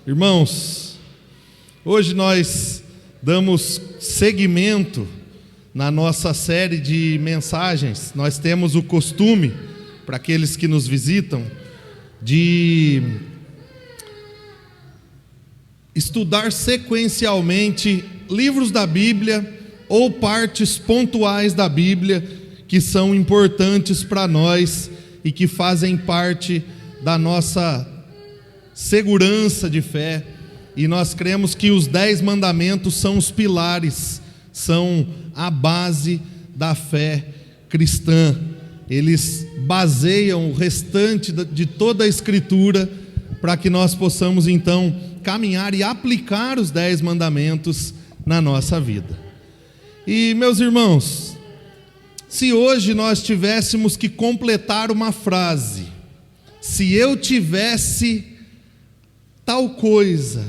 Irmãos, hoje nós damos seguimento na nossa série de mensagens. Nós temos o costume, para aqueles que nos visitam, de estudar sequencialmente livros da Bíblia ou partes pontuais da Bíblia que são importantes para nós e que fazem parte da nossa segurança de fé. E nós cremos que os 10 mandamentos são os pilares, são a base da fé cristã. Eles baseiam o restante de toda a Escritura para que nós possamos então caminhar e aplicar os 10 mandamentos na nossa vida. E meus irmãos, se hoje nós tivéssemos que completar uma frase, se eu tivesse tal coisa,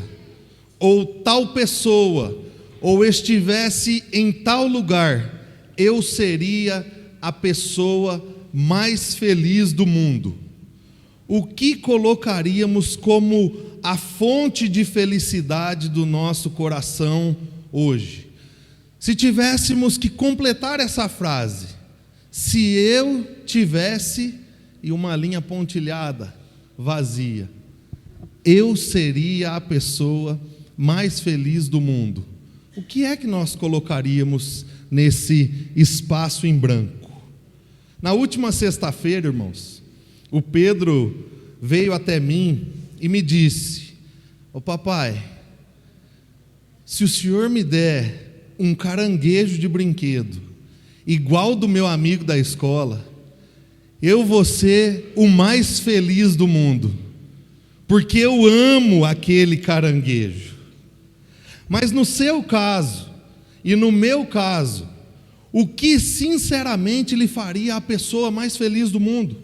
ou tal pessoa, ou estivesse em tal lugar, eu seria a pessoa mais feliz do mundo. O que colocaríamos como a fonte de felicidade do nosso coração hoje? Se tivéssemos que completar essa frase, se eu tivesse, e uma linha pontilhada, vazia, eu seria a pessoa mais feliz do mundo. O que é que nós colocaríamos nesse espaço em branco? Na última sexta-feira, irmãos, o Pedro veio até mim e me disse: ô papai, se o senhor me der um caranguejo de brinquedo igual do meu amigo da escola, eu vou ser o mais feliz do mundo, porque eu amo aquele caranguejo. Mas no seu caso e no meu caso, o que sinceramente lhe faria a pessoa mais feliz do mundo?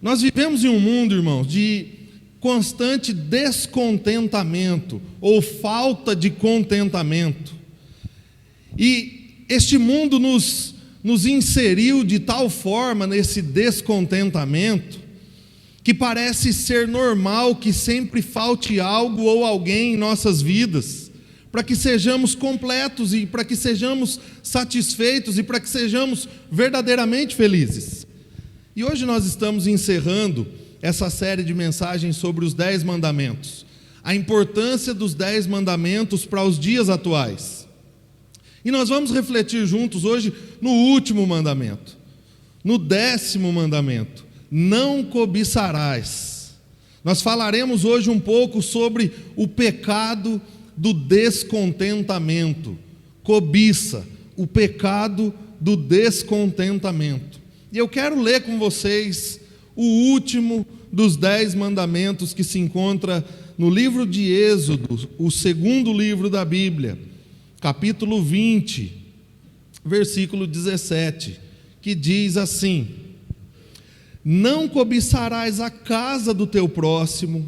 Nós vivemos em um mundo, irmãos, de constante descontentamento ou falta de contentamento. E este mundo nos inseriu de tal forma nesse descontentamento que parece ser normal que sempre falte algo ou alguém em nossas vidas, para que sejamos completos e para que sejamos satisfeitos e para que sejamos verdadeiramente felizes. E hoje nós estamos encerrando essa série de mensagens sobre os 10 mandamentos, a importância dos 10 mandamentos para os dias atuais. E nós vamos refletir juntos hoje no último mandamento, no 10º mandamento: não cobiçarás. Nós falaremos hoje um pouco sobre o pecado do descontentamento, cobiça, o pecado do descontentamento. E eu quero ler com vocês o último dos 10 mandamentos que se encontra no livro de Êxodo, o 2º livro da Bíblia, capítulo 20, versículo 17, que diz assim: não cobiçarás a casa do teu próximo,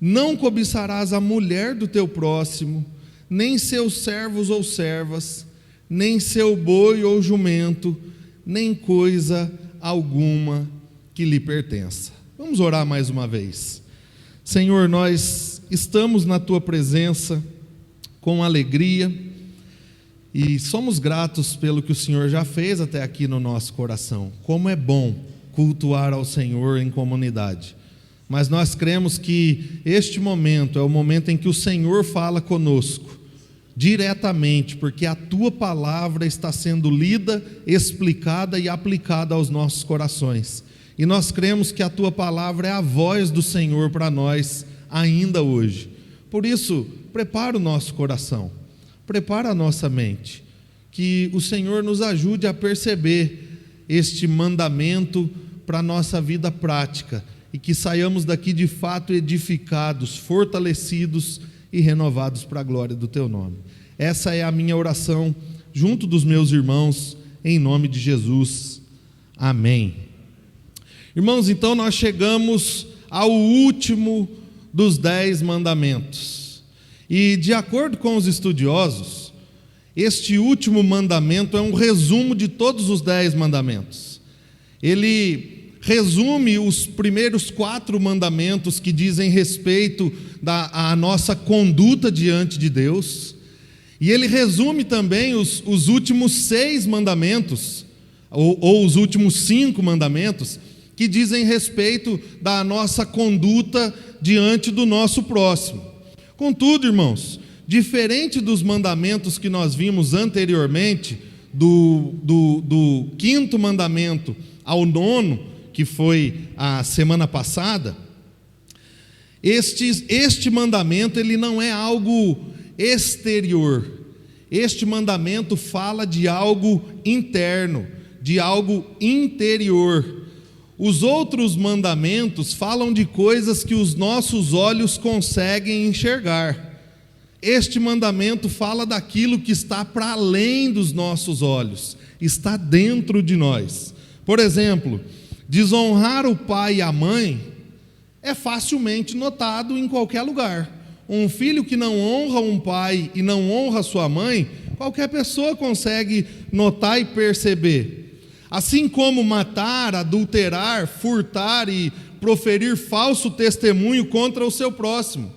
não cobiçarás a mulher do teu próximo, nem seus servos ou servas, nem seu boi ou jumento, nem coisa alguma que lhe pertença. Vamos orar mais uma vez. Senhor, nós estamos na tua presença com alegria e somos gratos pelo que o Senhor já fez até aqui no nosso coração. Como é bom cultuar ao Senhor em comunidade. Mas nós cremos que este momento é o momento em que o Senhor fala conosco diretamente, porque a tua palavra está sendo lida, explicada e aplicada aos nossos corações. E nós cremos que a tua palavra é a voz do Senhor para nós ainda hoje. Por isso, prepara o nosso coração, prepara a nossa mente, que o Senhor nos ajude a perceber este mandamento para a nossa vida prática e que saiamos daqui de fato edificados, fortalecidos e renovados para a glória do teu nome. Essa é a minha oração junto dos meus irmãos, em nome de Jesus. Amém. Irmãos, então nós chegamos ao último dos 10 mandamentos. E de acordo com os estudiosos, este último mandamento é um resumo de todos os 10 mandamentos. Ele resume os primeiros 4 mandamentos que dizem respeito à nossa conduta diante de Deus, e ele resume também os últimos 6 mandamentos, ou os últimos 5 mandamentos, que dizem respeito da nossa conduta diante do nosso próximo. Contudo, irmãos, diferente dos mandamentos que nós vimos anteriormente, do 5º mandamento ao 9º, que foi a semana passada, este mandamento ele não é algo exterior. Este mandamento fala de algo interno, de algo interior. Os outros mandamentos falam de coisas que os nossos olhos conseguem enxergar. Este mandamento fala daquilo que está para além dos nossos olhos, está dentro de nós. Por exemplo, desonrar o pai e a mãe é facilmente notado em qualquer lugar. Um filho que não honra um pai e não honra sua mãe, qualquer pessoa consegue notar e perceber. Assim como matar, adulterar, furtar e proferir falso testemunho contra o seu próximo.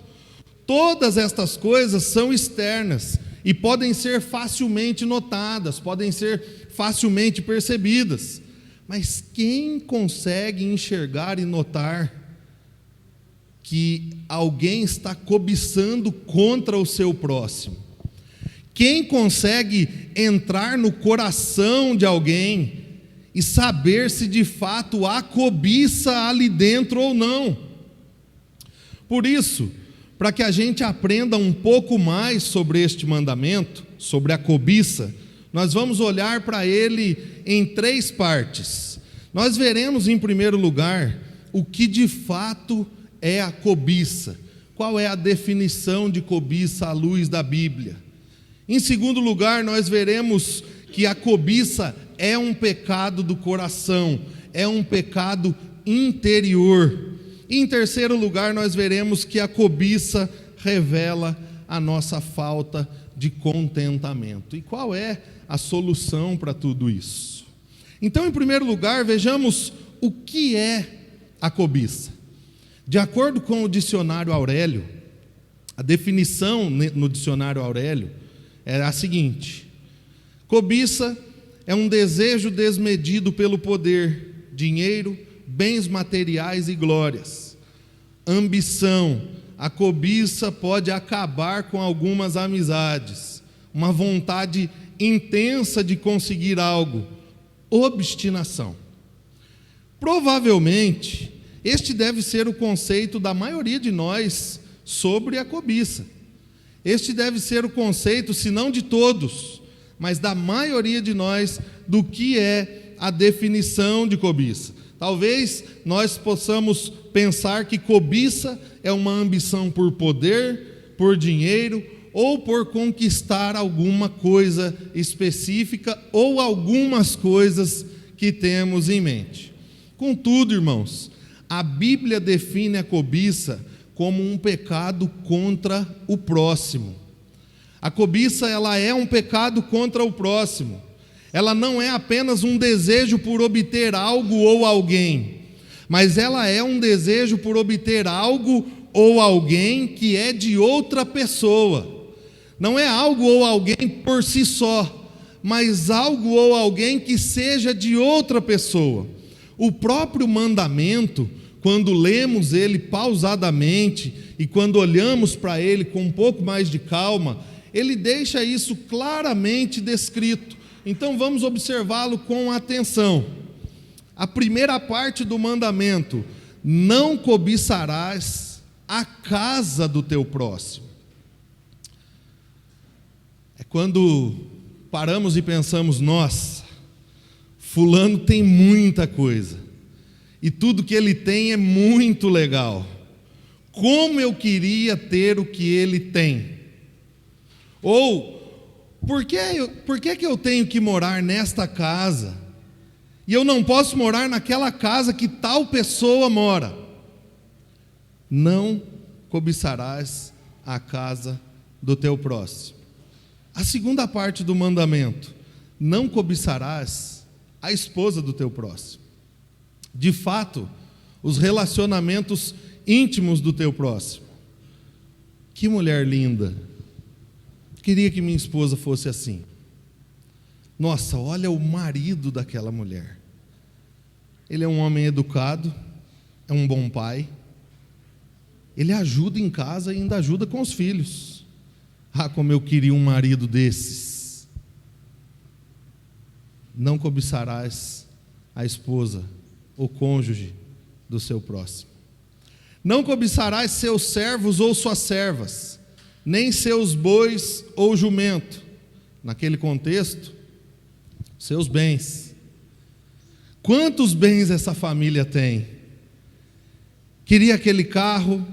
Todas estas coisas são externas e podem ser facilmente notadas, podem ser facilmente percebidas. Mas quem consegue enxergar e notar que alguém está cobiçando contra o seu próximo? Quem consegue entrar no coração de alguém e saber se de fato há cobiça ali dentro ou não? Por isso, para que a gente aprenda um pouco mais sobre este mandamento, sobre a cobiça, nós vamos olhar para ele em 3 partes. Nós veremos em primeiro lugar o que de fato é a cobiça, qual é a definição de cobiça à luz da Bíblia. Em segundo lugar, nós veremos que a cobiça é um pecado do coração, é um pecado interior. E em terceiro lugar, nós veremos que a cobiça revela a nossa falta de contentamento. E qual é a solução para tudo isso? Então, em primeiro lugar, vejamos o que é a cobiça. De acordo com o dicionário Aurélio, a definição no dicionário Aurélio é a seguinte: cobiça é um desejo desmedido pelo poder, dinheiro, bens materiais e glórias. Ambição. A cobiça pode acabar com algumas amizades. Uma vontade intensa de conseguir algo. Obstinação. Provavelmente, este deve ser o conceito da maioria de nós sobre a cobiça. Este deve ser o conceito, se não de todos, mas da maioria de nós, do que é a definição de cobiça. Talvez nós possamos pensar que cobiça é uma ambição por poder, por dinheiro, ou por conquistar alguma coisa específica, ou algumas coisas que temos em mente. Contudo, irmãos, a Bíblia define a cobiça como um pecado contra o próximo. A cobiça, ela é um pecado contra o próximo. Ela não é apenas um desejo por obter algo ou alguém, mas ela é um desejo por obter algo ou alguém que é de outra pessoa. Não é algo ou alguém por si só, mas algo ou alguém que seja de outra pessoa. O próprio mandamento, quando lemos ele pausadamente e quando olhamos para ele com um pouco mais de calma, ele deixa isso claramente descrito. Então vamos observá-lo com atenção. A primeira parte do mandamento: não cobiçarás a casa do teu próximo. É quando paramos e pensamos: nossa, fulano tem muita coisa, e tudo que ele tem é muito legal. Como eu queria ter o que ele tem. Ou, por que eu tenho que morar nesta casa e eu não posso morar naquela casa que tal pessoa mora? Não cobiçarás a casa do teu próximo. A segunda parte do mandamento: não cobiçarás a esposa do teu próximo. de fato, os relacionamentos íntimos do teu próximo. Que mulher linda! Queria que minha esposa fosse assim. Nossa, olha o marido daquela mulher. Ele é um homem educado, é um bom pai. Ele ajuda em casa e ainda ajuda com os filhos. Ah, como eu queria um marido desses. Não cobiçarás a esposa, o cônjuge do seu próximo. Não cobiçarás seus servos ou suas servas, nem seus bois ou jumento. Naquele contexto, seus bens. Quantos bens essa família tem? Queria aquele carro,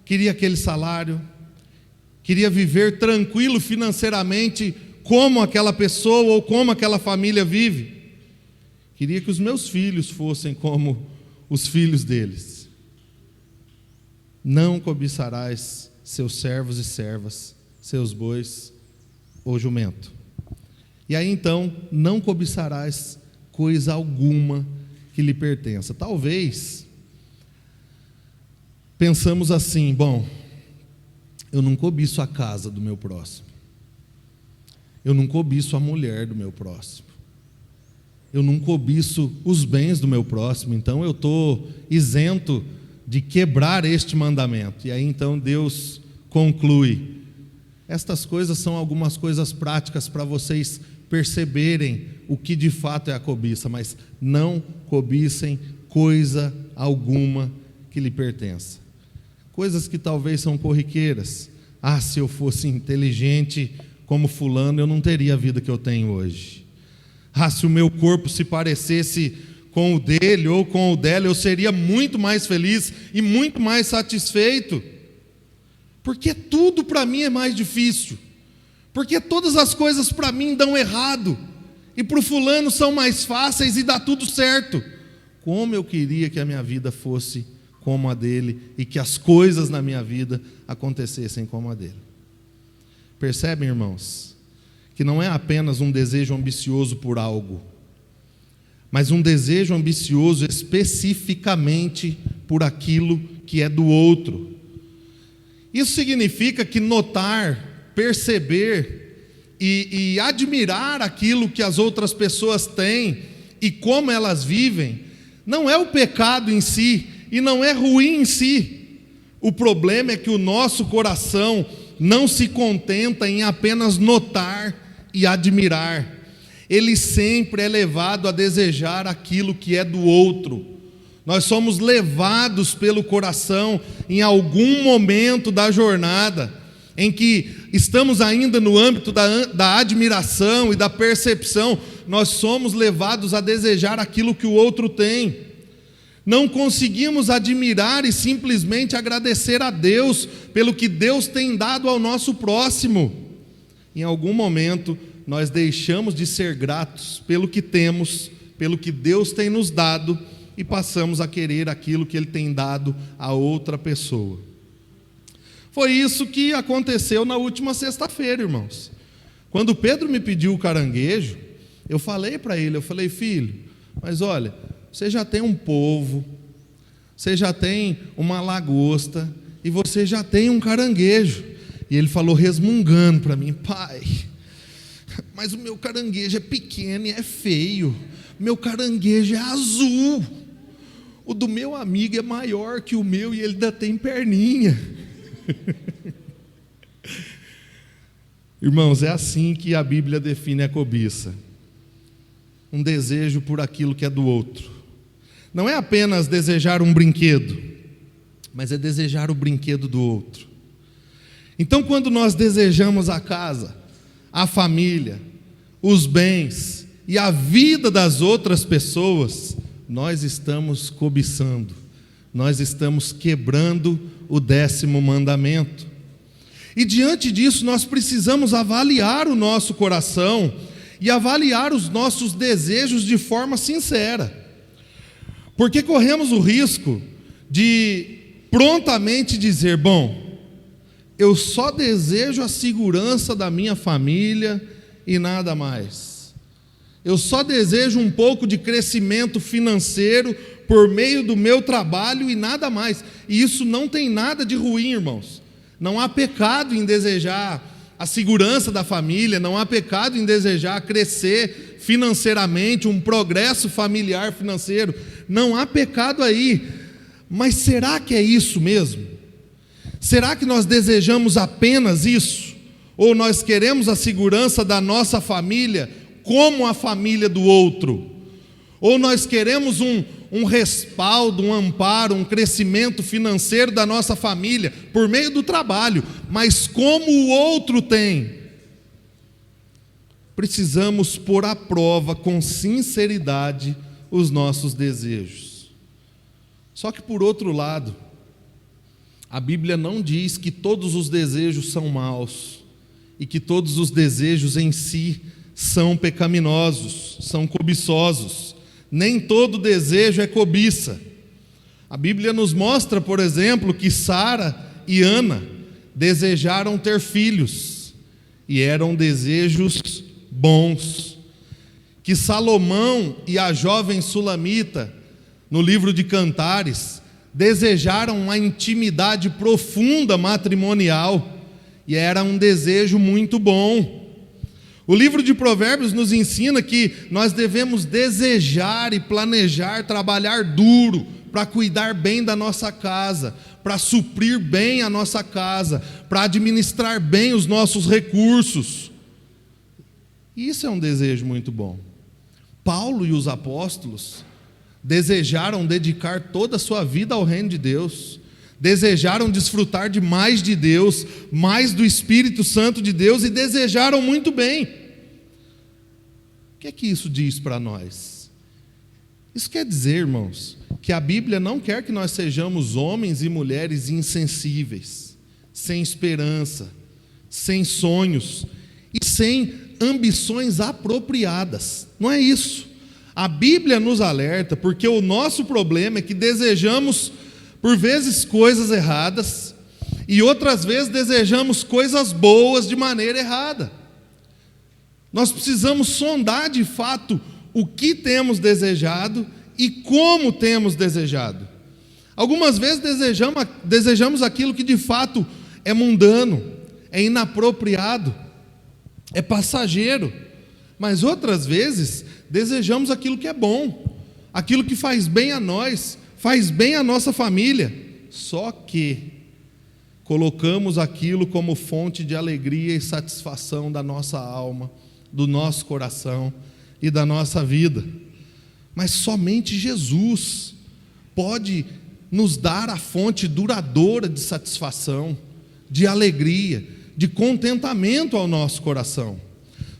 queria aquele salário, queria viver tranquilo financeiramente como aquela pessoa ou como aquela família vive. Queria que os meus filhos fossem como os filhos deles. Não cobiçarás seus servos e servas, seus bois ou jumento. E aí então, não cobiçarás coisa alguma que lhe pertença. Talvez pensamos assim: bom, eu não cobiço a casa do meu próximo, eu não cobiço a mulher do meu próximo, eu não cobiço os bens do meu próximo, então eu estou isento de quebrar este mandamento. E aí então Deus conclui: estas coisas são algumas coisas práticas para vocês perceberem o que de fato é a cobiça, mas não cobicem coisa alguma que lhe pertença. Coisas que talvez são corriqueiras. Ah, se eu fosse inteligente como fulano, eu não teria a vida que eu tenho hoje. Ah, se o meu corpo se parecesse com o dele ou com o dela, eu seria muito mais feliz e muito mais satisfeito. Porque tudo para mim é mais difícil. Porque todas as coisas para mim dão errado. E para o fulano são mais fáceis e dá tudo certo. Como eu queria que a minha vida fosse como a dele e que as coisas na minha vida acontecessem como a dele. Percebem, irmãos, que não é apenas um desejo ambicioso por algo, mas um desejo ambicioso especificamente por aquilo que é do outro. Isso significa que notar, perceber e admirar aquilo que as outras pessoas têm e como elas vivem, não é o pecado em si e não é ruim em si. O problema é que o nosso coração não se contenta em apenas notar e admirar. Ele sempre é levado a desejar aquilo que é do outro. Nós somos levados pelo coração em algum momento da jornada, em que estamos ainda no âmbito da admiração e da percepção, nós somos levados a desejar aquilo que o outro tem. Não conseguimos admirar e simplesmente agradecer a Deus pelo que Deus tem dado ao nosso próximo. Em algum momento, nós deixamos de ser gratos pelo que temos, pelo que Deus tem nos dado, e passamos a querer aquilo que Ele tem dado a outra pessoa. Foi isso que aconteceu na última sexta-feira, irmãos. Quando Pedro me pediu o caranguejo, eu falei para ele, filho, mas olha, você já tem um polvo, você já tem uma lagosta e você já tem um caranguejo. E ele falou resmungando para mim: pai, mas o meu caranguejo é pequeno e é feio, meu caranguejo é azul, o do meu amigo é maior que o meu e ele ainda tem perninha. Irmãos, é assim que a Bíblia define a cobiça: um desejo por aquilo que é do outro. Não é apenas desejar um brinquedo, mas é desejar o brinquedo do outro. Então, quando nós desejamos a casa, a família, os bens e a vida das outras pessoas, nós estamos cobiçando, nós estamos quebrando o 10º mandamento. E diante disso, nós precisamos avaliar o nosso coração e avaliar os nossos desejos de forma sincera. Porque corremos o risco de prontamente dizer: bom, eu só desejo a segurança da minha família e nada mais. Eu só desejo um pouco de crescimento financeiro por meio do meu trabalho e nada mais. E isso não tem nada de ruim, irmãos. Não há pecado em desejar a segurança da família, não há pecado em desejar crescer financeiramente, um progresso familiar financeiro. Não há pecado aí. Mas será que é isso mesmo? Será que nós desejamos apenas isso? Ou nós queremos a segurança da nossa família como a família do outro? Ou nós queremos um respaldo, um amparo, um crescimento financeiro da nossa família por meio do trabalho, mas como o outro tem? Precisamos pôr à prova com sinceridade os nossos desejos. Só que por outro lado, a Bíblia não diz que todos os desejos são maus e que todos os desejos em si são pecaminosos, são cobiçosos. Nem todo desejo é cobiça. A Bíblia nos mostra, por exemplo, que Sara e Ana desejaram ter filhos e eram desejos bons. Que Salomão e a jovem sulamita, no livro de Cantares, desejaram uma intimidade profunda matrimonial e era um desejo muito bom. O livro de Provérbios nos ensina que nós devemos desejar e planejar, trabalhar duro para cuidar bem da nossa casa, para suprir bem a nossa casa, para administrar bem os nossos recursos. E isso é um desejo muito bom. Paulo e os apóstolos desejaram dedicar toda a sua vida ao reino de Deus, desejaram desfrutar de mais de Deus, mais do Espírito Santo de Deus, e desejaram muito bem. O que é que isso diz para nós? Isso quer dizer, irmãos, que a Bíblia não quer que nós sejamos homens e mulheres insensíveis, sem esperança, sem sonhos e sem ambições apropriadas. Não é isso. A Bíblia nos alerta porque o nosso problema é que desejamos, por vezes, coisas erradas e outras vezes desejamos coisas boas de maneira errada. Nós precisamos sondar de fato o que temos desejado e como temos desejado. Algumas vezes desejamos aquilo que de fato é mundano, é inapropriado, é passageiro, mas outras vezes desejamos aquilo que é bom, aquilo que faz bem a nós, faz bem à nossa família, só que colocamos aquilo como fonte de alegria e satisfação da nossa alma, do nosso coração e da nossa vida. Mas somente Jesus pode nos dar a fonte duradoura de satisfação, de alegria, de contentamento ao nosso coração.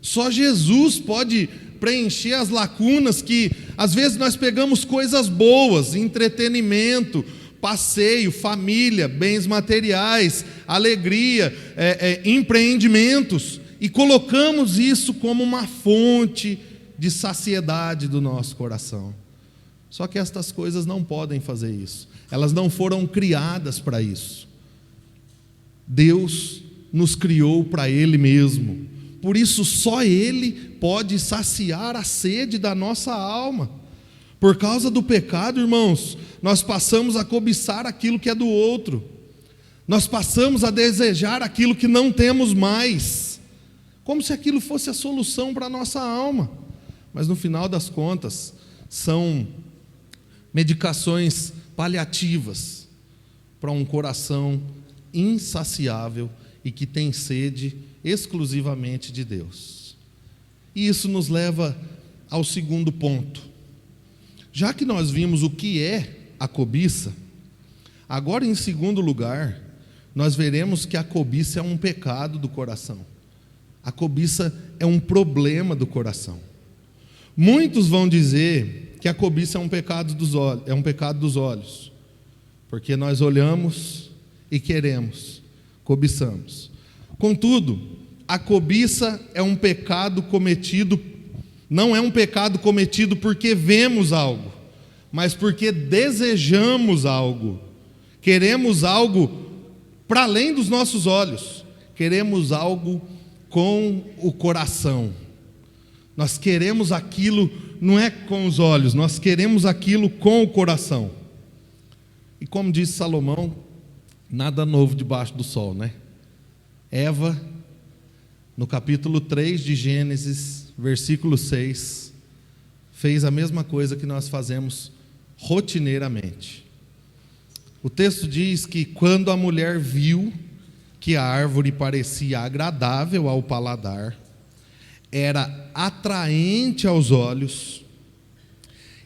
Só Jesus pode preencher as lacunas que às vezes nós pegamos coisas boas, entretenimento, passeio, família, bens materiais, alegria, empreendimentos, e colocamos isso como uma fonte de saciedade do nosso coração. Só que estas coisas não podem fazer isso. Elas não foram criadas para isso. Deus nos criou para Ele mesmo. Por isso só Ele pode saciar a sede da nossa alma. Por causa do pecado, irmãos, nós passamos a cobiçar aquilo que é do outro. Nós passamos a desejar aquilo que não temos mais, como se aquilo fosse a solução para a nossa alma. Mas no final das contas, são medicações paliativas para um coração insaciável e que tem sede exclusivamente de Deus. E isso nos leva ao segundo ponto. Já que nós vimos o que é a cobiça, agora em segundo lugar, nós veremos que a cobiça é um pecado do coração. A cobiça é um problema do coração. Muitos vão dizer que a cobiça é um pecado dos olhos, porque nós olhamos e queremos, cobiçamos. Contudo, a cobiça é um pecado cometido, não é um pecado cometido porque vemos algo, mas porque desejamos algo, queremos algo para além dos nossos olhos, queremos algo com o coração. Nós queremos aquilo, não é com os olhos, nós queremos aquilo com o coração. E como disse Salomão, nada novo debaixo do sol, né? Eva, no capítulo 3 de Gênesis, versículo 6, fez a mesma coisa que nós fazemos rotineiramente. O texto diz que quando a mulher viu que a árvore parecia agradável ao paladar, era atraente aos olhos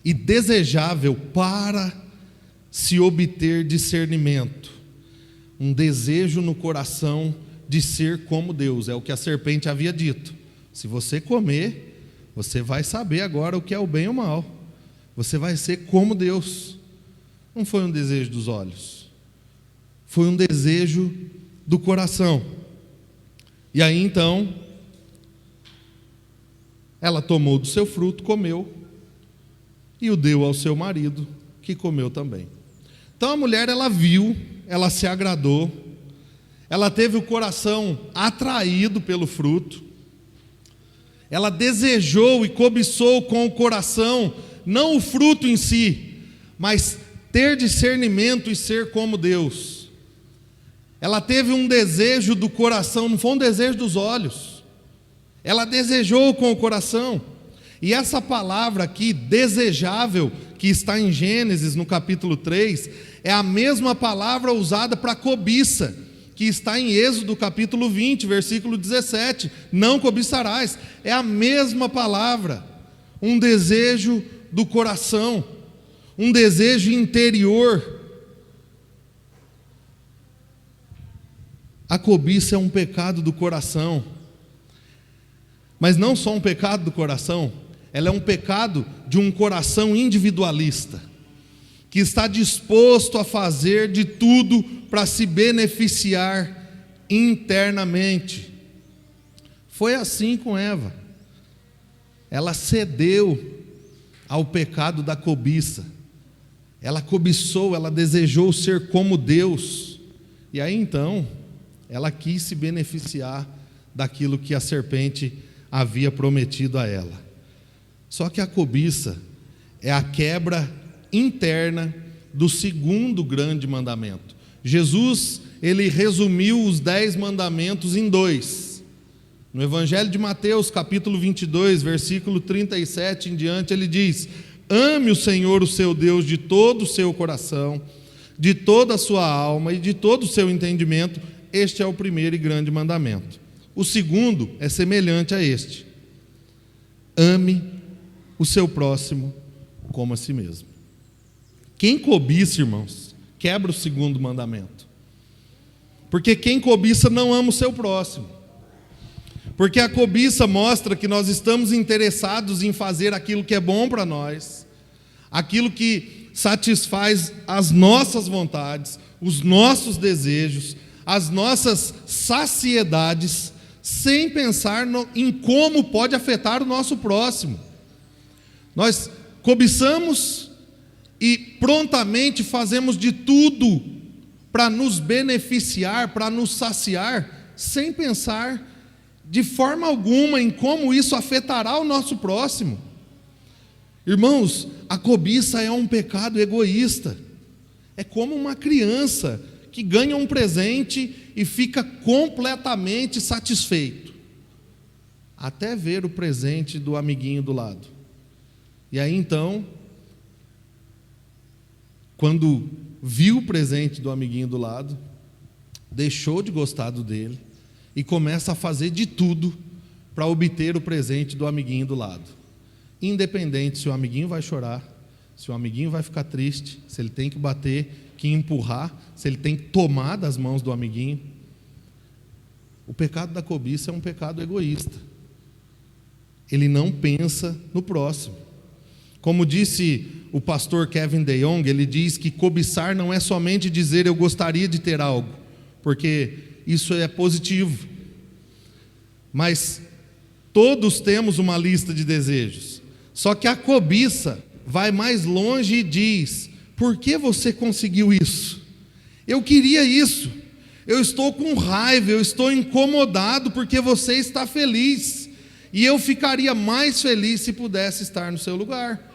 e desejável para se obter discernimento, um desejo no coração de ser como Deus. É o que a serpente havia dito: se você comer, você vai saber agora o que é o bem e o mal, você vai ser como Deus. Não foi um desejo dos olhos, foi um desejo do coração. E aí então ela tomou do seu fruto, comeu e o deu ao seu marido, que comeu também. Então a mulher, ela viu, ela se agradou, ela teve o coração atraído pelo fruto, ela desejou e cobiçou com o coração, não o fruto em si, mas ter discernimento e ser como Deus. Ela teve um desejo do coração, não foi um desejo dos olhos. Ela desejou com o coração. E essa palavra aqui, desejável, que está em Gênesis no capítulo 3, é a mesma palavra usada para cobiça, que está em Êxodo capítulo 20, versículo 17. Não cobiçarás. É a mesma palavra. Um desejo do coração, um desejo interior. A cobiça é um pecado do coração, mas não só um pecado do coração, ela é um pecado de um coração individualista, que está disposto a fazer de tudo para se beneficiar internamente. Foi assim com Eva. Ela cedeu ao pecado da cobiça. Ela cobiçou, ela desejou ser como Deus. E aí então, ela quis se beneficiar daquilo que a serpente havia prometido a ela. Só que a cobiça é a quebra interna do segundo grande mandamento. Jesus, ele resumiu os 10 mandamentos em 2. No Evangelho de Mateus, capítulo 22, versículo 37 em diante, ele diz: ame o Senhor, o seu Deus, de todo o seu coração, de toda a sua alma e de todo o seu entendimento. Este é o primeiro e grande mandamento. O segundo é semelhante a este: ame o seu próximo como a si mesmo. Quem cobiça, irmãos, quebra o segundo mandamento. Porque quem cobiça não ama o seu próximo. Porque a cobiça mostra que nós estamos interessados em fazer aquilo que é bom para nós, aquilo que satisfaz as nossas vontades, os nossos desejos, as nossas saciedades, sem pensar em como pode afetar o nosso próximo. Nós cobiçamos e prontamente fazemos de tudo para nos beneficiar, para nos saciar, sem pensar de forma alguma em como isso afetará o nosso próximo. Irmãos, a cobiça é um pecado egoísta. É como uma criança que ganha um presente e fica completamente satisfeito, até ver o presente do amiguinho do lado. E aí então, quando viu o presente do amiguinho do lado, deixou de gostar do dele e começa a fazer de tudo para obter o presente do amiguinho do lado, independente se o amiguinho vai chorar, se o amiguinho vai ficar triste, se ele tem que bater, que empurrar, se ele tem que tomar das mãos do amiguinho. O pecado da cobiça é um pecado egoísta. Ele não pensa no próximo. Como disse o pastor Kevin DeYoung, ele diz que cobiçar não é somente dizer eu gostaria de ter algo, porque isso é positivo, mas todos temos uma lista de desejos. Só que a cobiça vai mais longe e diz: por que você conseguiu isso? Eu queria isso, eu estou com raiva, eu estou incomodado porque você está feliz. e eu ficaria mais feliz se pudesse estar no seu lugar.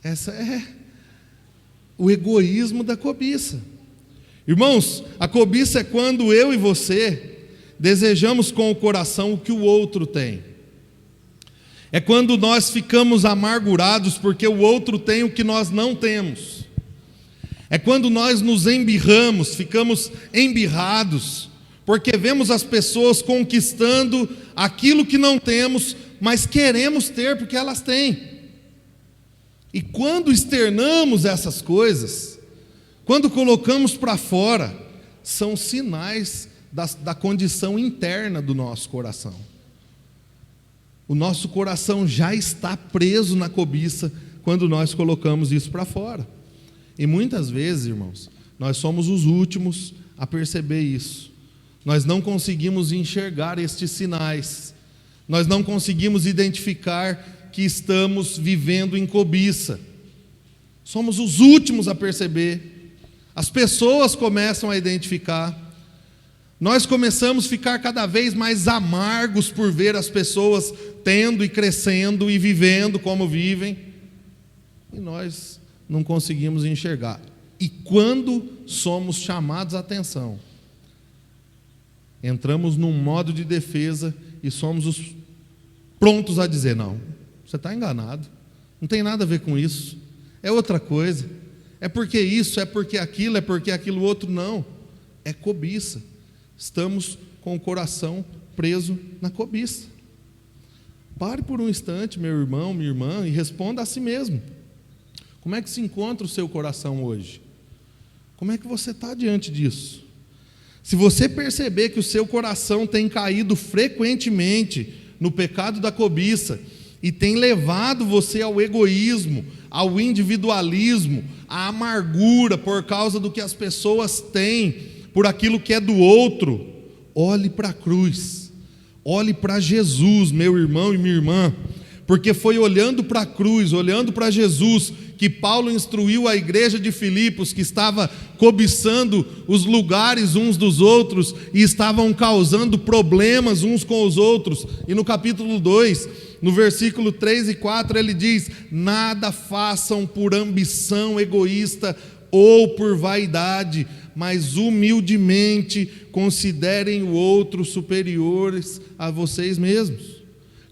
Essa é o egoísmo da cobiça. Irmãos, a cobiça é quando eu e você desejamos com o coração o que o outro tem. É quando nós ficamos amargurados porque o outro tem o que nós não temos. É quando nós nos embirramos, ficamos embirrados, porque vemos as pessoas conquistando aquilo que não temos, mas queremos ter porque elas têm. E quando externamos essas coisas, quando colocamos para fora, são sinais da condição interna do nosso coração. O nosso coração já está preso na cobiça quando nós colocamos isso para fora. E muitas vezes, irmãos, nós somos os últimos a perceber isso. Nós não conseguimos enxergar estes sinais. Nós não conseguimos identificar que estamos vivendo em cobiça. Somos os últimos a perceber. As pessoas começam a identificar. Nós começamos a ficar cada vez mais amargos por ver as pessoas tendo e crescendo e vivendo como vivem. E nós não conseguimos enxergar. E quando somos chamados a atenção, entramos num modo de defesa e somos os prontos a dizer: não, você está enganado, não tem nada a ver com isso, é outra coisa, é porque isso, é porque aquilo outro. Não, é cobiça. Estamos com o coração preso na cobiça. Pare por um instante, meu irmão, minha irmã, e responda a si mesmo: como é que se encontra o seu coração hoje? Como é que você está diante disso? Se você perceber que o seu coração tem caído frequentemente no pecado da cobiça e tem levado você ao egoísmo, ao individualismo, à amargura por causa do que as pessoas têm, por aquilo que é do outro, olhe para a cruz, olhe para Jesus, meu irmão e minha irmã, porque foi olhando para a cruz, olhando para Jesus, que Paulo instruiu a igreja de Filipos, que estava cobiçando os lugares uns dos outros e estavam causando problemas uns com os outros. E no capítulo 2, no versículo 3 e 4, ele diz: nada façam por ambição egoísta ou por vaidade, mas humildemente considerem o outro superiores a vocês mesmos.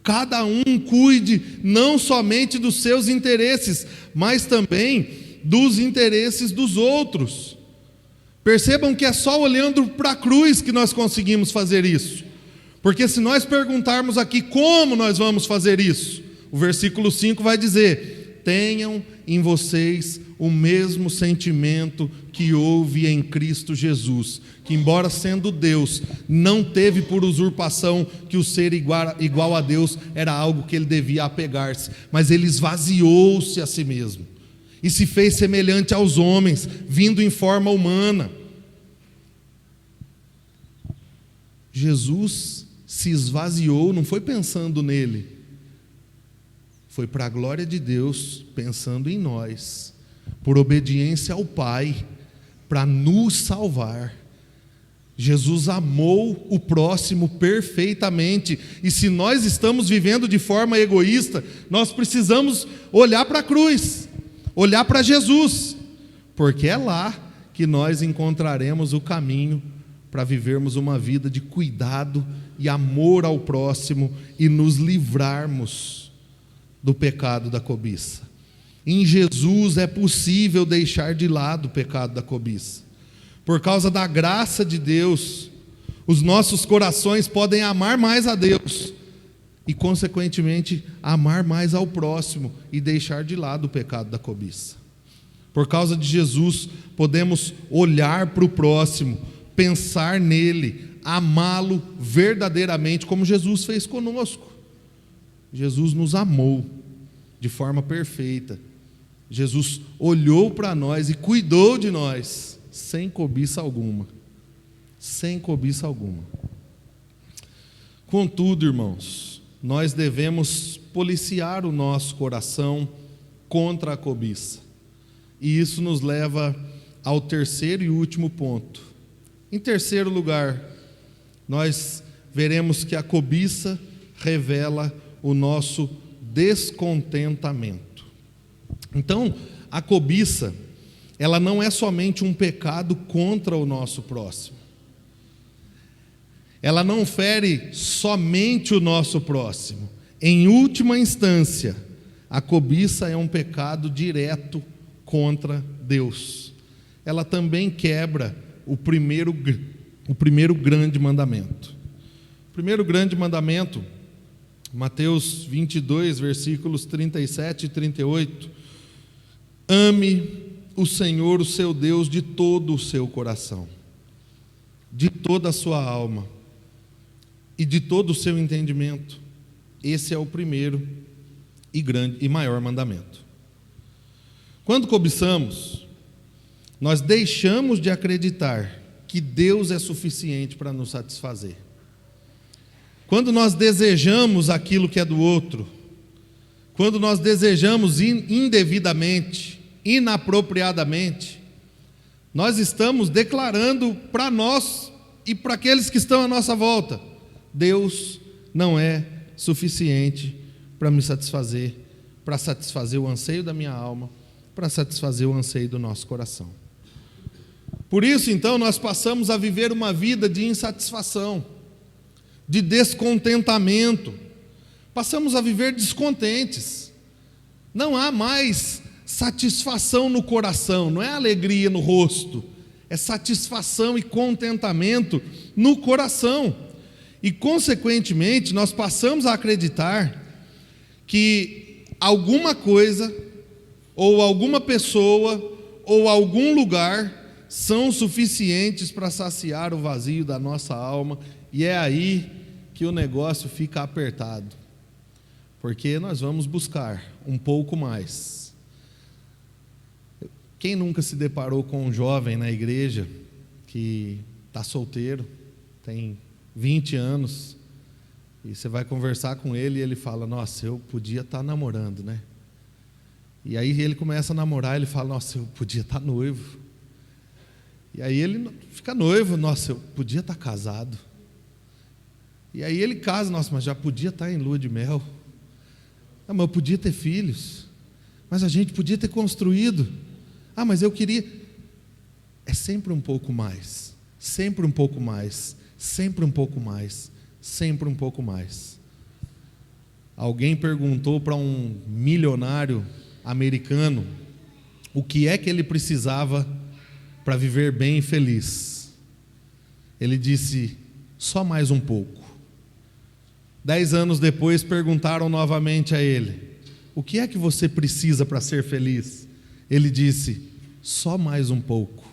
Cada um cuide não somente dos seus interesses, mas também dos interesses dos outros. Percebam que é só olhando para a cruz que nós conseguimos fazer isso. Porque se nós perguntarmos aqui como nós vamos fazer isso, o versículo 5 vai dizer: tenham em vocês o mesmo sentimento que houve em Cristo Jesus, que embora sendo Deus, não teve por usurpação que o ser igual a Deus era algo que ele devia apegar-se, mas ele esvaziou-se a si mesmo, e se fez semelhante aos homens, vindo em forma humana. Jesus se esvaziou, não foi pensando nele, foi para a glória de Deus, pensando em nós, por obediência ao Pai, para nos salvar. Jesus amou o próximo perfeitamente, e se nós estamos vivendo de forma egoísta, nós precisamos olhar para a cruz, olhar para Jesus, porque é lá que nós encontraremos o caminho para vivermos uma vida de cuidado e amor ao próximo e nos livrarmos do pecado da cobiça. Em Jesus é possível deixar de lado o pecado da cobiça. Por causa da graça de Deus, os nossos corações podem amar mais a Deus e, consequentemente, amar mais ao próximo e deixar de lado o pecado da cobiça. Por causa de Jesus, podemos olhar para o próximo, pensar nele, amá-lo verdadeiramente, como Jesus fez conosco. Jesus nos amou de forma perfeita. Jesus olhou para nós e cuidou de nós, sem cobiça alguma. Sem cobiça alguma. Contudo, irmãos, nós devemos policiar o nosso coração contra a cobiça. E isso nos leva ao terceiro e último ponto. Em terceiro lugar, nós veremos que a cobiça revela o nosso descontentamento. Então, a cobiça, ela não é somente um pecado contra o nosso próximo. Ela não fere somente o nosso próximo. Em última instância, a cobiça é um pecado direto contra Deus. Ela também quebra o primeiro grande mandamento. O primeiro grande mandamento, Mateus 22, versículos 37 e 38. Ame o Senhor, o seu Deus, de todo o seu coração, de toda a sua alma e de todo o seu entendimento. Esse é o primeiro e grande e maior mandamento. Quando cobiçamos, nós deixamos de acreditar que Deus é suficiente para nos satisfazer. Quando nós desejamos aquilo que é do outro, quando nós desejamos indevidamente, inapropriadamente, nós estamos declarando para nós e para aqueles que estão à nossa volta: Deus não é suficiente para me satisfazer, para satisfazer o anseio da minha alma, para satisfazer o anseio do nosso coração. Por isso, então, nós passamos a viver uma vida de insatisfação, de descontentamento, passamos a viver descontentes. Não há mais satisfação no coração, não é alegria no rosto, é satisfação e contentamento no coração. E, consequentemente, nós passamos a acreditar que alguma coisa, ou alguma pessoa, ou algum lugar são suficientes para saciar o vazio da nossa alma, e é aí que o negócio fica apertado, porque nós vamos buscar um pouco mais. Quem nunca se deparou com um jovem na igreja que está solteiro, tem 20 anos, e você vai conversar com ele e ele fala: nossa, eu podia estar namorando, né? E aí ele começa a namorar, ele fala: nossa, eu podia estar noivo. E aí ele fica noivo: nossa, eu podia estar casado. E aí ele casa: nossa, mas já podia estar em lua de mel. Ah, mas eu podia ter filhos, mas a gente podia ter construído. Ah, mas eu queria. É sempre um pouco mais, sempre um pouco mais, sempre um pouco mais, sempre um pouco mais. Alguém perguntou para um milionário americano o que é que ele precisava para viver bem e feliz. Ele disse: só mais um pouco. 10 anos depois perguntaram novamente a ele: o que é que você precisa para ser feliz? Ele disse: só mais um pouco.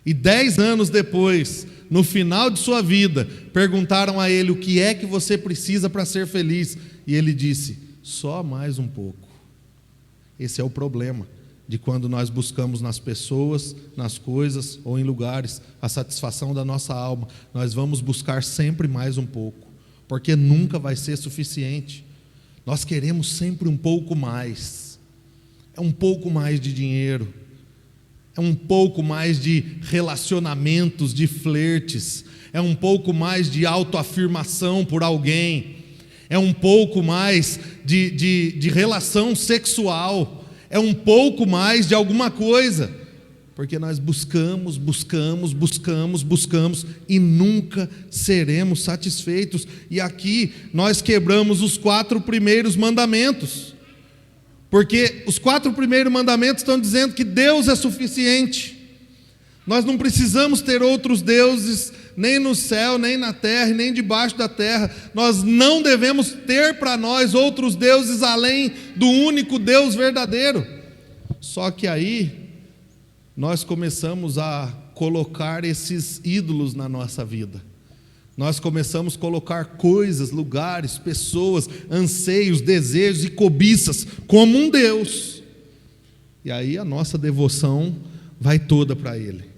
E 10 anos depois, no final de sua vida, perguntaram a ele: o que é que você precisa para ser feliz? E ele disse: só mais um pouco. Esse é o problema de quando nós buscamos nas pessoas, nas coisas ou em lugares a satisfação da nossa alma. Nós vamos buscar sempre mais um pouco, porque nunca vai ser suficiente. Nós queremos sempre um pouco mais. É um pouco mais de dinheiro, é um pouco mais de relacionamentos, de flertes, é um pouco mais de autoafirmação por alguém, é um pouco mais de relação sexual, é um pouco mais de alguma coisa, porque nós buscamos e nunca seremos satisfeitos. E aqui nós quebramos os 4 primeiros mandamentos, porque os 4 primeiros mandamentos estão dizendo que Deus é suficiente. Nós não precisamos ter outros deuses, nem no céu, nem na terra, nem debaixo da terra. Nós não devemos ter para nós outros deuses além do único Deus verdadeiro. Só que aí nós começamos a colocar esses ídolos na nossa vida. Nós começamos a colocar coisas, lugares, pessoas, anseios, desejos e cobiças como um Deus. E aí a nossa devoção vai toda para Ele.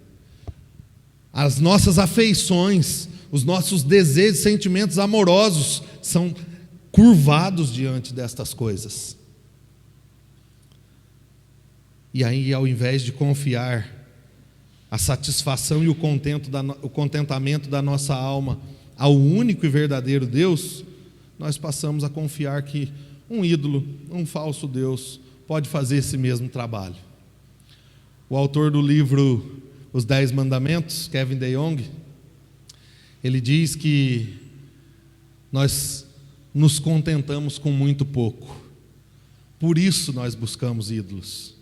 As nossas afeições, os nossos desejos, sentimentos amorosos são curvados diante destas coisas. E aí, ao invés de confiar a satisfação e o contentamento da nossa alma ao único e verdadeiro Deus, nós passamos a confiar que um ídolo, um falso Deus, pode fazer esse mesmo trabalho. O autor do livro Os 10 Mandamentos, Kevin DeYoung, ele diz que nós nos contentamos com muito pouco. Por isso nós buscamos ídolos.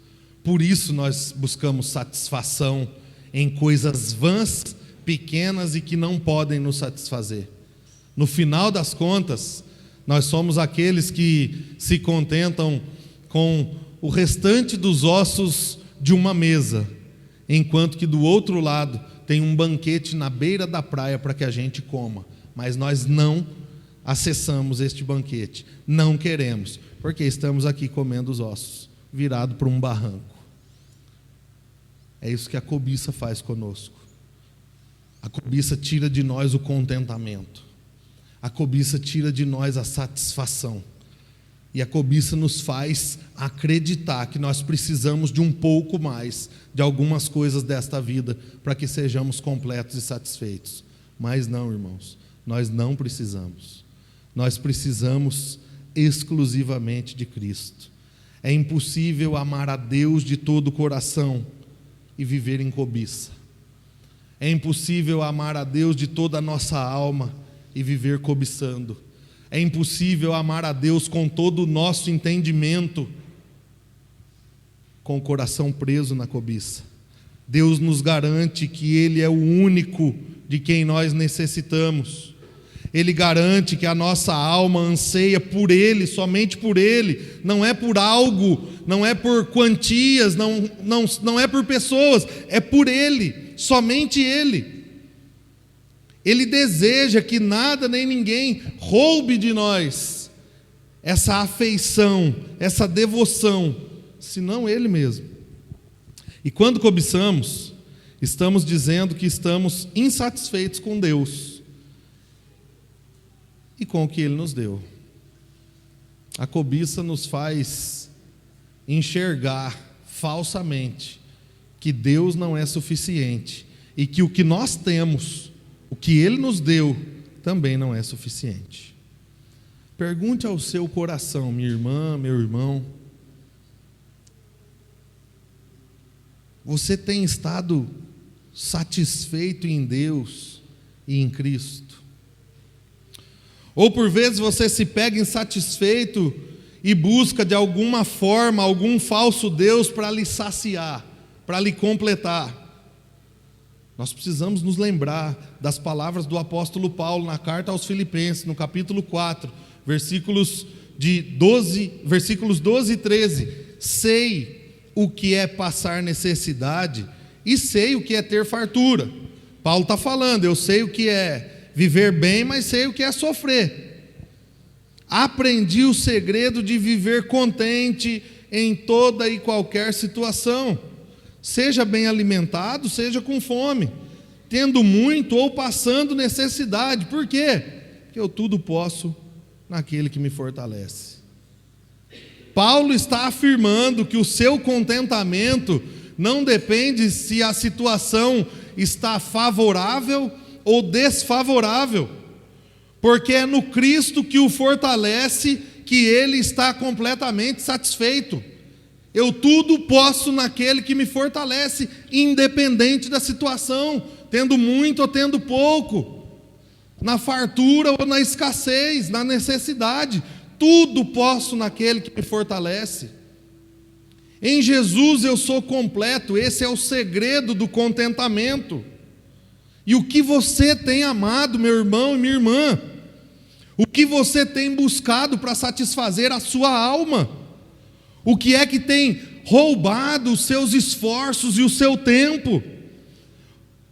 Por isso nós buscamos satisfação em coisas vãs, pequenas e que não podem nos satisfazer. No final das contas, nós somos aqueles que se contentam com o restante dos ossos de uma mesa, enquanto que do outro lado tem um banquete na beira da praia para que a gente coma, mas nós não acessamos este banquete, não queremos, porque estamos aqui comendo os ossos, virado para um barranco. É isso que a cobiça faz conosco. A cobiça tira de nós o contentamento, a cobiça tira de nós a satisfação, e a cobiça nos faz acreditar que nós precisamos de um pouco mais, de algumas coisas desta vida, para que sejamos completos e satisfeitos. Mas não, irmãos, nós não precisamos. Nós precisamos exclusivamente de Cristo. É impossível amar a Deus de todo o coração e viver em cobiça. É impossível amar a Deus de toda a nossa alma e viver cobiçando. É impossível amar a Deus com todo o nosso entendimento, com o coração preso na cobiça. Deus nos garante que Ele é o único de quem nós necessitamos. Ele garante que a nossa alma anseia por Ele, somente por Ele. Não é por algo, não é por quantias, não é por pessoas, é por Ele, somente Ele. Ele deseja que nada nem ninguém roube de nós essa afeição, essa devoção, senão Ele mesmo. E quando cobiçamos, estamos dizendo que estamos insatisfeitos com Deus e com o que Ele nos deu. A cobiça nos faz enxergar falsamente que Deus não é suficiente e que o que nós temos, o que Ele nos deu, também não é suficiente. Pergunte ao seu coração, minha irmã, meu irmão: você tem estado satisfeito em Deus e em Cristo? Ou por vezes você se pega insatisfeito e busca de alguma forma algum falso Deus para lhe saciar, para lhe completar? Nós precisamos nos lembrar das palavras do apóstolo Paulo na carta aos Filipenses, no capítulo 4, versículos 12 e 13. Sei o que é passar necessidade e sei o que é ter fartura. Paulo está falando, eu sei o que é viver bem, mas sei o que é sofrer. Aprendi o segredo de viver contente em toda e qualquer situação. Seja bem alimentado, seja com fome, tendo muito ou passando necessidade. Por quê? Porque eu tudo posso naquele que me fortalece. Paulo está afirmando que o seu contentamento não depende se a situação está favorável ou desfavorável, porque é no Cristo que o fortalece que ele está completamente satisfeito. Eu tudo posso naquele que me fortalece, independente da situação, tendo muito ou tendo pouco, na fartura ou na escassez, na necessidade, tudo posso naquele que me fortalece. Em Jesus eu sou completo, esse é o segredo do contentamento. E o que você tem amado, meu irmão e minha irmã? O que você tem buscado para satisfazer a sua alma? O que é que tem roubado os seus esforços e o seu tempo?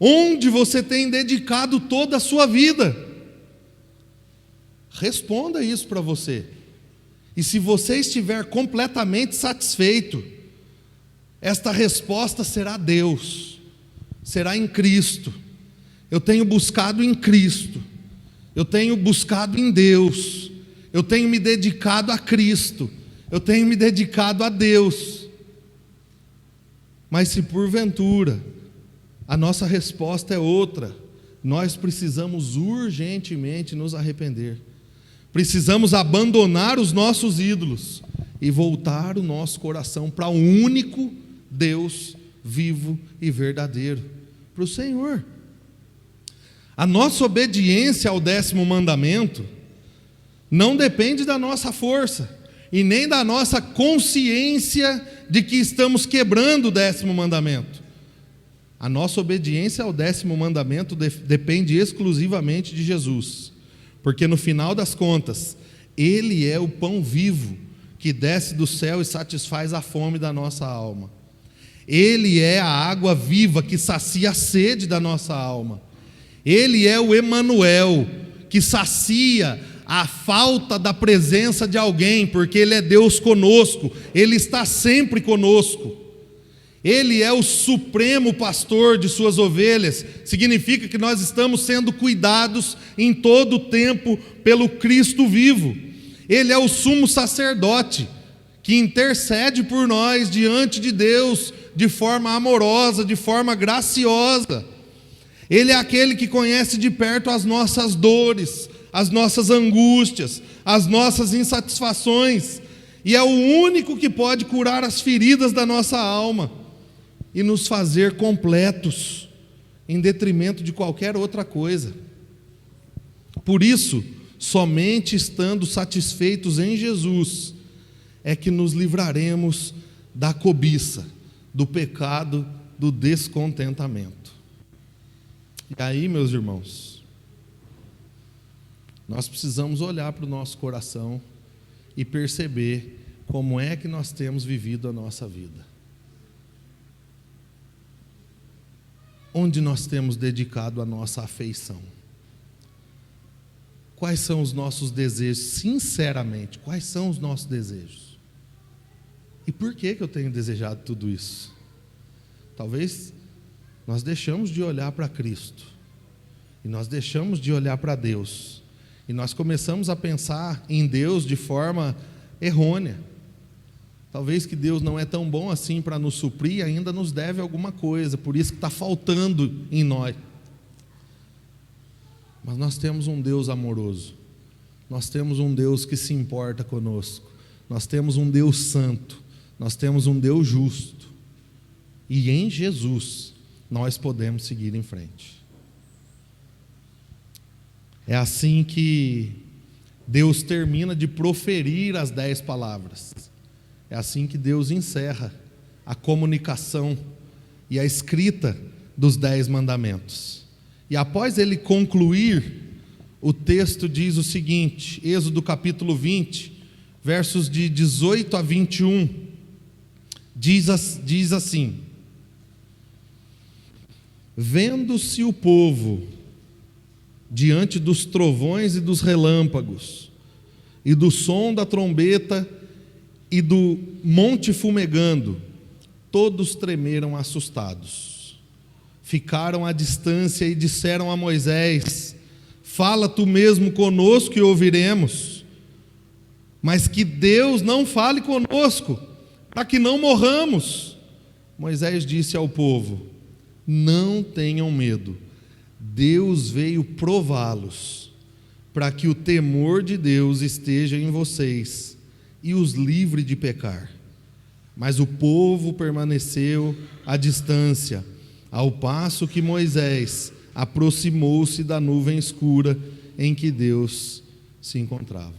Onde você tem dedicado toda a sua vida? Responda isso para você. E se você estiver completamente satisfeito, esta resposta será Deus, será em Cristo. Eu tenho buscado em Cristo, eu tenho buscado em Deus, eu tenho me dedicado a Cristo, eu tenho me dedicado a Deus. Mas se porventura a nossa resposta é outra, nós precisamos urgentemente nos arrepender. Precisamos abandonar os nossos ídolos e voltar o nosso coração para o único Deus vivo e verdadeiro, para o Senhor. A nossa obediência ao 10º mandamento não depende da nossa força e nem da nossa consciência de que estamos quebrando o 10º mandamento. A nossa obediência ao 10º mandamento depende exclusivamente de Jesus, porque no final das contas, Ele é o pão vivo que desce do céu e satisfaz a fome da nossa alma. Ele é a água viva que sacia a sede da nossa alma. Ele é o Emanuel, que sacia a falta da presença de alguém, porque Ele é Deus conosco, Ele está sempre conosco. Ele é o supremo pastor de suas ovelhas, significa que nós estamos sendo cuidados em todo o tempo pelo Cristo vivo. Ele é o sumo sacerdote, que intercede por nós diante de Deus, de forma amorosa, de forma graciosa. Ele é aquele que conhece de perto as nossas dores, as nossas angústias, as nossas insatisfações, e é o único que pode curar as feridas da nossa alma e nos fazer completos, em detrimento de qualquer outra coisa. Por isso, somente estando satisfeitos em Jesus, é que nos livraremos da cobiça, do pecado, do descontentamento. E aí, meus irmãos, nós precisamos olhar para o nosso coração e perceber como é que nós temos vivido a nossa vida. Onde nós temos dedicado a nossa afeição? Quais são os nossos desejos? Sinceramente, quais são os nossos desejos? E por que eu tenho desejado tudo isso? Talvez nós deixamos de olhar para Cristo, e nós deixamos de olhar para Deus, e nós começamos a pensar em Deus de forma errônea. Talvez que Deus não é tão bom assim para nos suprir, ainda nos deve alguma coisa, por isso que está faltando em nós. Mas nós temos um Deus amoroso, nós temos um Deus que se importa conosco, nós temos um Deus santo, nós temos um Deus justo, e em Jesus nós podemos seguir em frente. É assim que Deus termina de proferir as 10 palavras. É assim que Deus encerra a comunicação e a escrita dos 10 mandamentos. E após ele concluir, o texto diz o seguinte, Êxodo capítulo 20, versos de 18 a 21, diz assim: vendo-se o povo diante dos trovões e dos relâmpagos, e do som da trombeta e do monte fumegando, todos tremeram assustados. Ficaram à distância e disseram a Moisés: fala tu mesmo conosco e ouviremos, mas que Deus não fale conosco, para que não morramos. Moisés disse ao povo: não tenham medo, Deus veio prová-los, para que o temor de Deus esteja em vocês e os livre de pecar. Mas o povo permaneceu à distância, ao passo que Moisés aproximou-se da nuvem escura em que Deus se encontrava.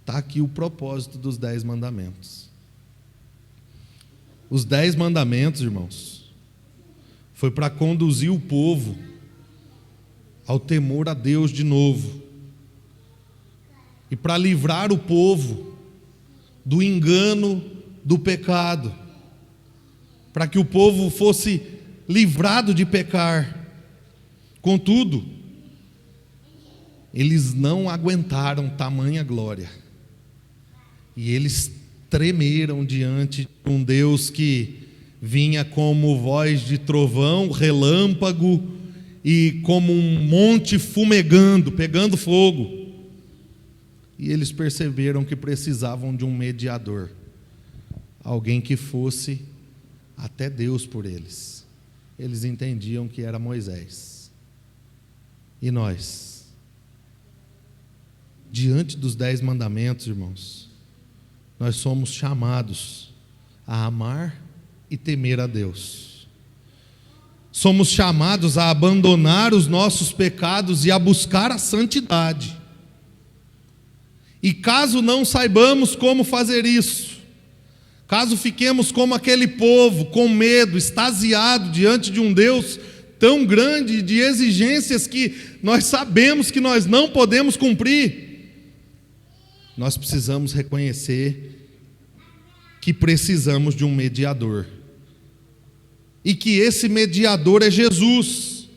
Está aqui o propósito dos 10 mandamentos. Os 10 mandamentos, irmãos, foi para conduzir o povo ao temor a Deus de novo, e para livrar o povo do engano do pecado, para que o povo fosse livrado de pecar. Contudo, eles não aguentaram tamanha glória, e eles tremeram diante de um Deus que vinha como voz de trovão, relâmpago, e como um monte fumegando, pegando fogo. E eles perceberam que precisavam de um mediador, alguém que fosse até Deus por eles. Eles entendiam que era Moisés. E nós? Diante dos 10 mandamentos, irmãos, nós somos chamados a amar e temer a Deus. Somos chamados a abandonar os nossos pecados e a buscar a santidade. E caso não saibamos como fazer isso, caso fiquemos como aquele povo, com medo, extasiado diante de um Deus tão grande, de exigências que nós sabemos que nós não podemos cumprir, nós precisamos reconhecer que precisamos de um mediador. E que esse mediador é Jesus.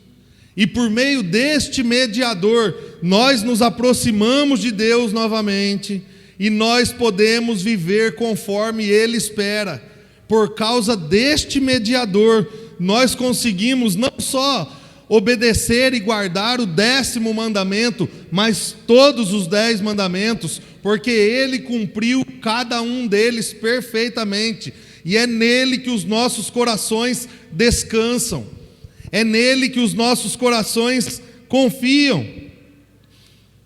E por meio deste mediador, nós nos aproximamos de Deus novamente, e nós podemos viver conforme Ele espera. Por causa deste mediador, nós conseguimos não só obedecer e guardar o 10º mandamento, mas todos os 10 mandamentos, porque Ele cumpriu cada um deles perfeitamente, e é nele que os nossos corações descansam, é nele que os nossos corações confiam.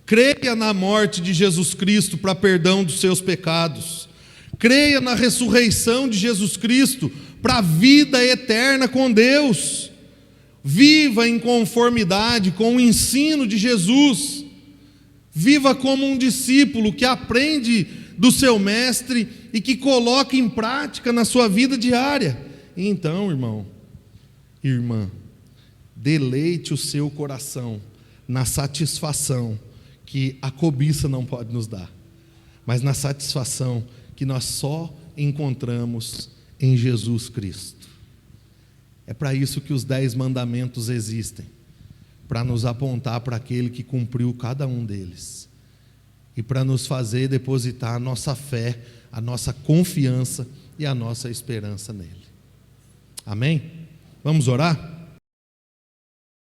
Creia na morte de Jesus Cristo para perdão dos seus pecados. Creia na ressurreição de Jesus Cristo para a vida eterna com Deus. Viva em conformidade com o ensino de Jesus. Viva como um discípulo que aprende do seu mestre e que coloca em prática na sua vida diária. E então, irmão, irmã, deleite o seu coração na satisfação que a cobiça não pode nos dar, mas na satisfação que nós só encontramos em Jesus Cristo. É para isso que os 10 mandamentos existem, para nos apontar para aquele que cumpriu cada um deles, e para nos fazer depositar a nossa fé, a nossa confiança e a nossa esperança nele. Amém? Vamos orar?